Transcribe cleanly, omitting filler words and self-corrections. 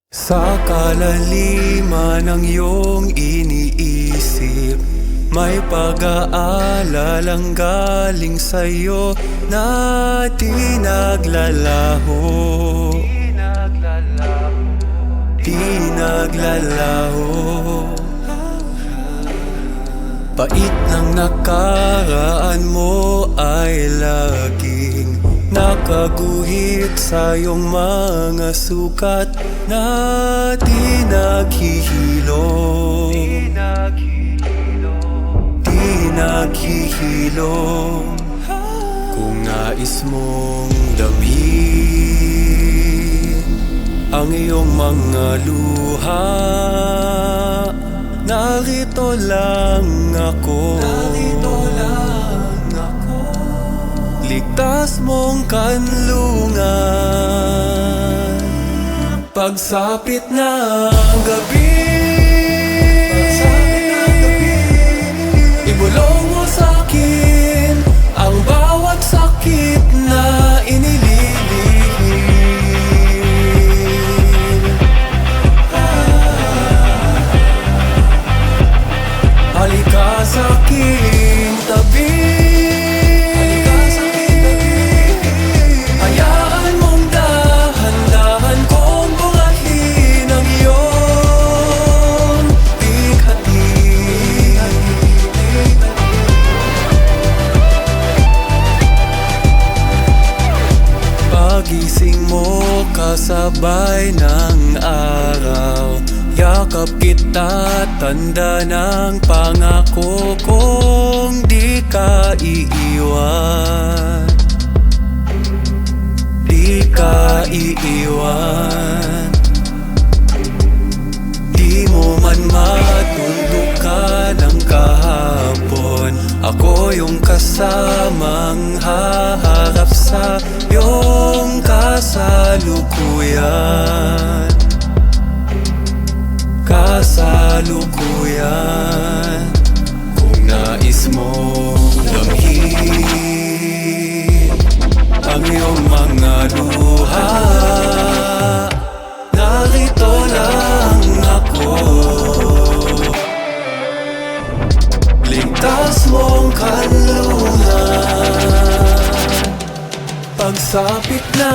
Sa kalaliman ng iyong iniisip, may pag-aalalang galing sa'yo na di naglalaho. Di naglalaho. Pait ng nakaraan mo ay laging nakaguhit sa iyong mga sugat na di naghihilom. Di naghihilom. Kung nais mong damhin ang iyong mga luha, narito lang ako. Ligtas mong kanlungan. Pagsapit ng gabi, ibulong mo sa'kin ang bawat sakit na inililihim. Halika sa'king tabi, gising mo kasabay ng araw, yakap kita, tanda ng pangako kong di ka iiwan. Di ka iiwan. Di mo man matuldukan ng kahapon, ako yung kasamang haharap sa iyong kasalukuyan. Kasalukuyan. Kung nais mong damhin ang iyong mga luha, narito lang ako. Ligtas mong kanlungan. Pagsapit na